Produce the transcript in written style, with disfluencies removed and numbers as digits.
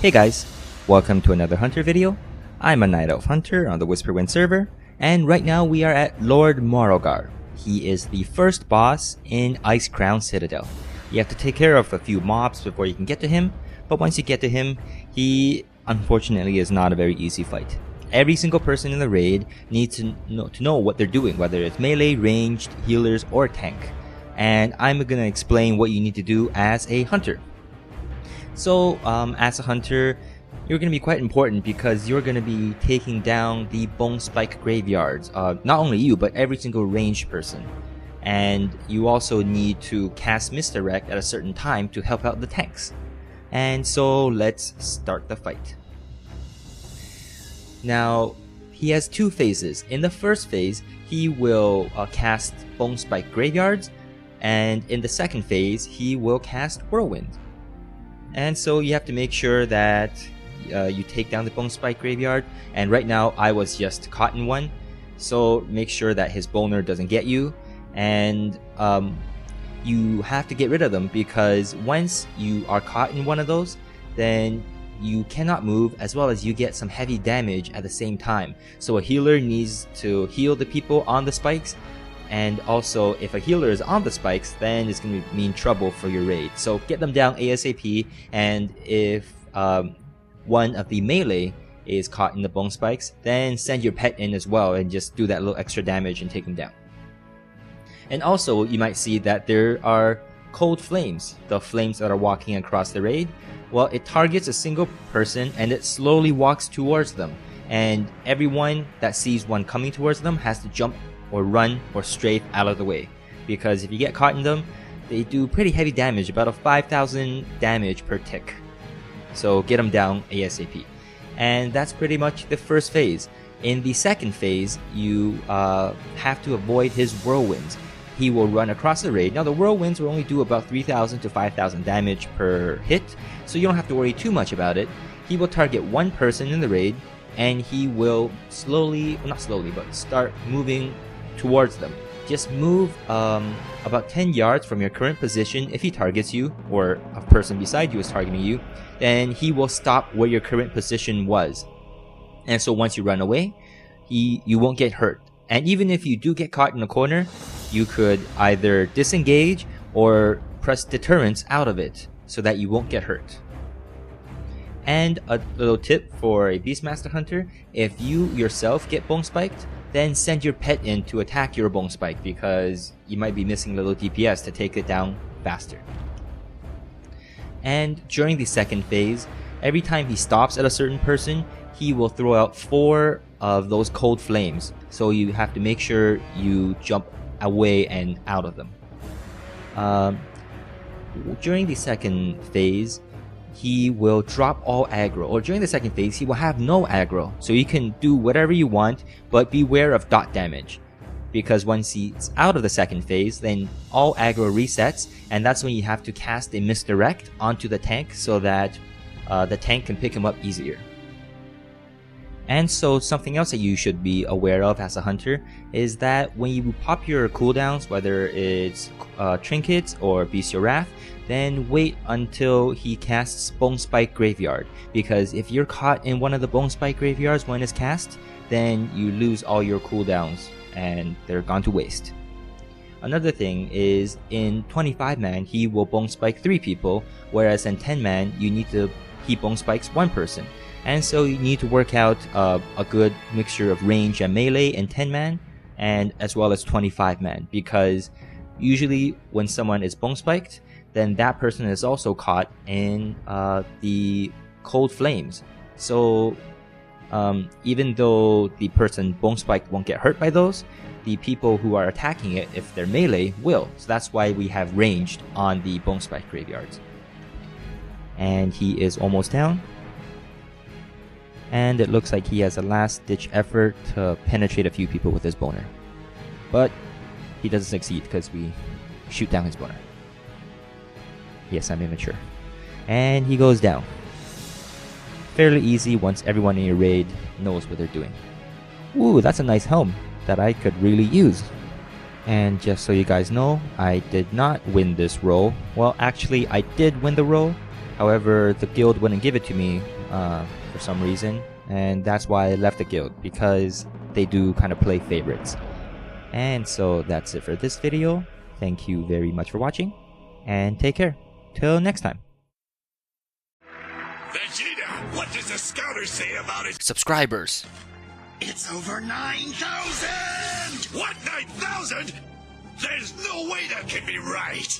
Hey guys, welcome to another Hunter video. I'm a Night Elf Hunter on the Whisperwind server, and right now we are at Lord Marrowgar. He is the first boss in Icecrown Citadel. You have to take care of a few mobs before you can get to him, but once you get to him, he unfortunately is not a very easy fight. Every single person in the raid needs to know what they're doing, whether it's melee, ranged, healers, or tank. And I'm going to explain what you need to do as a hunter. So, as a hunter, you're going to be quite important because you're going to be taking down the bone spike graveyards. Not only you, but every single ranged person. And you also need to cast Misdirect at a certain time to help out the tanks. And so, let's start the fight. Now, he has two phases. In the first phase, he will cast bone spike graveyards. And in the second phase, he will cast Whirlwind. And so you have to make sure that you take down the bone spike graveyard. And right now I was just caught in one, so make sure that his boner doesn't get you. And you have to get rid of them, because once you are caught in one of those, then you cannot move, as well as you get some heavy damage at the same time. So a healer needs to heal the people on the spikes. And also, if a healer is on the spikes, then it's going to mean trouble for your raid. So get them down ASAP, and if one of the melee is caught in the bone spikes, then send your pet in as well and just do that little extra damage and take them down. And also, you might see that there are cold flames, the flames that are walking across the raid. Well, it targets a single person and it slowly walks towards them. And everyone that sees one coming towards them has to jump or run or strafe out of the way, because if you get caught in them, they do pretty heavy damage, about a 5,000 damage per tick. So get them down ASAP. And that's pretty much the first phase. In the second phase, you have to avoid his whirlwinds. He will run across the raid. Now the whirlwinds will only do about 3,000 to 5,000 damage per hit, so you don't have to worry too much about it. He will target one person in the raid, and he will start moving towards them. Just move about 10 yards from your current position. If he targets you, or a person beside you is targeting you, then he will stop where your current position was. And so once you run away, you won't get hurt. And even if you do get caught in a corner, you could either disengage or press deterrence out of it so that you won't get hurt. And a little tip for a Beastmaster Hunter: if you yourself get bone spiked, then send your pet in to attack your bone spike, because you might be missing a little DPS to take it down faster. And during the second phase, every time he stops at a certain person, he will throw out 4 of those cold flames. So you have to make sure you jump away and out of them. During the second phase, he will drop all aggro, or during the second phase, he will have no aggro. So you can do whatever you want, but beware of dot damage. Because once he's out of the second phase, then all aggro resets, and that's when you have to cast a misdirect onto the tank so that the tank can pick him up easier. And so something else that you should be aware of as a hunter is that when you pop your cooldowns, whether it's trinkets or Bestial Wrath, then wait until he casts Bone Spike Graveyard, because if you're caught in one of the Bone Spike Graveyards when it's cast, then you lose all your cooldowns and they're gone to waste. Another thing is, in 25-man he will Bone Spike 3 people, whereas in 10-man he Bone Spikes 1 person. And so you need to work out a good mixture of range and melee in 10-man, and as well as 25-man, because usually when someone is bone spiked, then that person is also caught in the cold flames. So even though the person bone spiked won't get hurt by those, the people who are attacking it, if they're melee, will. So that's why we have ranged on the bone spike graveyards. And he is almost down. And it looks like he has a last-ditch effort to penetrate a few people with his boner. But he doesn't succeed because we shoot down his boner. Yes, I'm immature. And he goes down. Fairly easy once everyone in your raid knows what they're doing. Ooh, that's a nice helm that I could really use. And just so you guys know, I did not win this roll. Well, actually, I did win the roll, However, the guild wouldn't give it to me for some reason, and that's why I left the guild, because they do kind of play favorites. And so that's it for this video. Thank you very much for watching, and take care. Till next time. Vegeta, what does the scouter say about it? Subscribers. It's over 9,000! What, 9,000? There's no way that can be right!